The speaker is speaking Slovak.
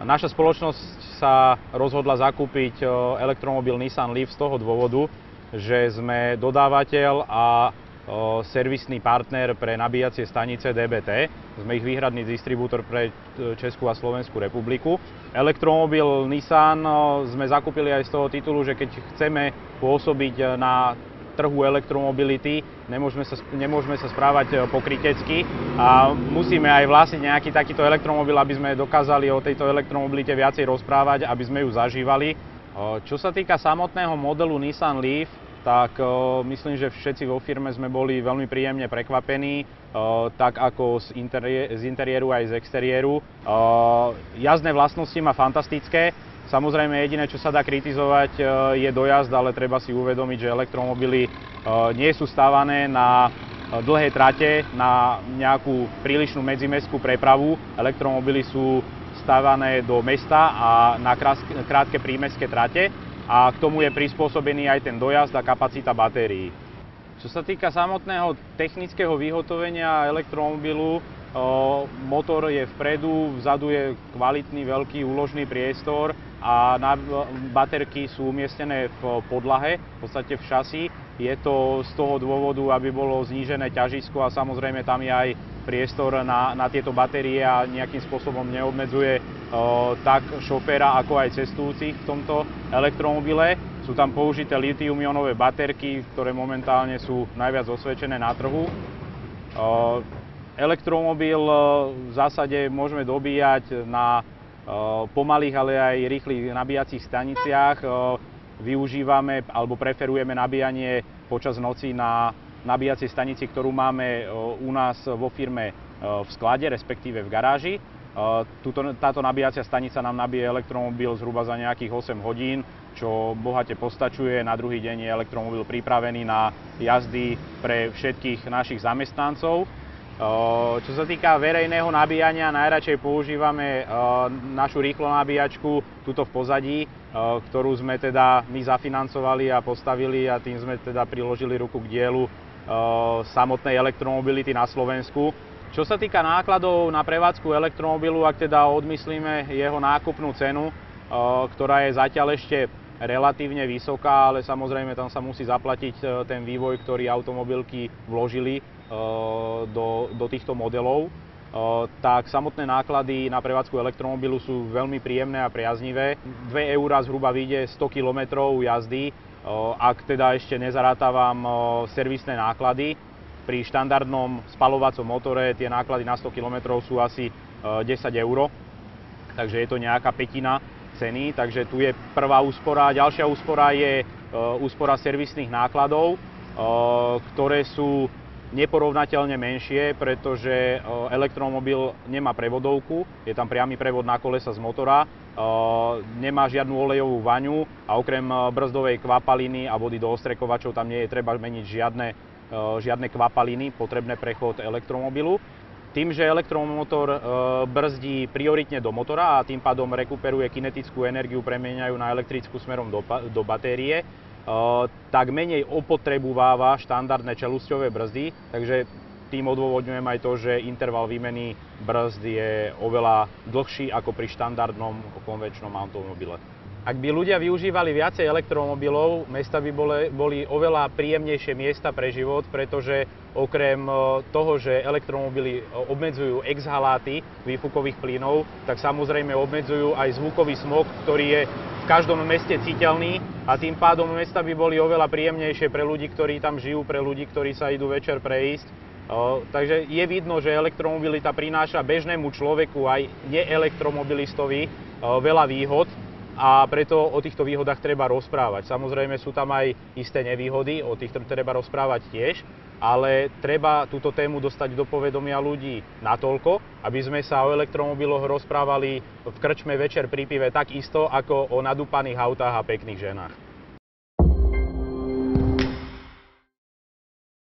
Naša spoločnosť sa rozhodla zakúpiť elektromobil Nissan Leaf z toho dôvodu, že sme dodávateľ a servisný partner pre nabíjacie stanice DBT. Sme ich výhradný distribútor pre Českú a Slovenskú republiku. Elektromobil Nissan sme zakúpili aj z toho titulu, že keď chceme pôsobiť na trhu elektromobility, nemôžeme sa správať pokrytecky a musíme aj vlastniť nejaký takýto elektromobil, aby sme dokázali o tejto elektromobilite viacej rozprávať, aby sme ju zažívali. Čo sa týka samotného modelu Nissan Leaf, tak myslím, že všetci vo firme sme boli veľmi príjemne prekvapení, tak ako z interiéru aj z exteriéru. Jazdné vlastnosti má fantastické. Samozrejme jediné, čo sa dá kritizovať, je dojazd, ale treba si uvedomiť, že elektromobily nie sú stávané na dlhé trate, na nejakú prílišnú medzimestskú prepravu. Elektromobily sú stávané do mesta a na krátke prímestské trate a k tomu je prispôsobený aj ten dojazd a kapacita batérií. Čo sa týka samotného technického vyhotovenia elektromobilu, motor je vpredu, vzadu je kvalitný veľký úložný priestor a baterky sú umiestnené v podlahe, v podstate v šasi. Je to z toho dôvodu, aby bolo znížené ťažisko a samozrejme tam je aj priestor na tieto batérie a nejakým spôsobom neobmedzuje tak šoféra ako aj cestujúcich v tomto elektromobile. Sú tam použité litium-ionové baterky, ktoré momentálne sú najviac osvedčené na trhu. Elektromobil v zásade môžeme dobíjať na pomalých, ale aj rýchlych nabíjacích staniciach. Využívame alebo preferujeme nabíjanie počas noci na nabíjacej stanici, ktorú máme u nás vo firme v sklade, respektíve v garáži. Táto nabíjacia stanica nám nabije elektromobil zhruba za nejakých 8 hodín, čo bohate postačuje. Na druhý deň je elektromobil pripravený na jazdy pre všetkých našich zamestnancov. Čo sa týka verejného nabíjania, najradšej používame našu rýchlo nabíjačku tuto v pozadí, ktorú sme teda my zafinancovali a postavili a tým sme teda priložili ruku k dielu samotnej elektromobility na Slovensku. Čo sa týka nákladov na prevádzku elektromobilu, ak teda odmyslíme jeho nákupnú cenu, ktorá je zatiaľ ešte relatívne vysoká, ale samozrejme tam sa musí zaplatiť ten vývoj, ktorý automobilky vložili do týchto modelov, tak samotné náklady na prevádzku elektromobilu sú veľmi príjemné a priaznivé. 2 € zhruba vyjde 100 km jazdy, ak teda ešte nezarátavam servisné náklady. Pri štandardnom spaľovacom motore tie náklady na 100 km sú asi 10 €, takže je to nejaká pätina ceny, takže tu je prvá úspora. Ďalšia úspora je úspora servisných nákladov, ktoré sú neporovnateľne menšie, pretože elektromobil nemá prevodovku, je tam priamy prevod na kolesa z motora, nemá žiadnu olejovú vaňu a okrem brzdovej kvapaliny a vody do ostrekovačov tam nie je treba meniť žiadne kvapaliny potrebné pre chod elektromobilu. Tým, že elektromotor brzdí prioritne do motora a tým pádom rekuperuje kinetickú energiu, premieňajú na elektrickú smerom do batérie, tak menej opotrebúváva štandardné čelusťové brzdy, takže tým odôvodňujem aj to, že interval výmeny brzd je oveľa dlhší ako pri štandardnom konvenčnom automobile. Ak by ľudia využívali viacej elektromobilov, mesta by boli oveľa príjemnejšie miesta pre život, pretože okrem toho, že elektromobily obmedzujú exhaláty výfukových plynov, tak samozrejme obmedzujú aj zvukový smog, ktorý je v každom meste citeľný a tým pádom mesta by boli oveľa príjemnejšie pre ľudí, ktorí tam žijú, pre ľudí, ktorí sa idú večer prejsť. Takže je vidno, že elektromobilita prináša bežnému človeku aj neelektromobilistovi veľa výhod. A preto o týchto výhodách treba rozprávať. Samozrejme sú tam aj isté nevýhody, o tých treba rozprávať tiež, ale treba túto tému dostať do povedomia ľudí natoľko, aby sme sa o elektromobiloch rozprávali v krčme večer pri pive takisto ako o nadúpaných autách a pekných ženách.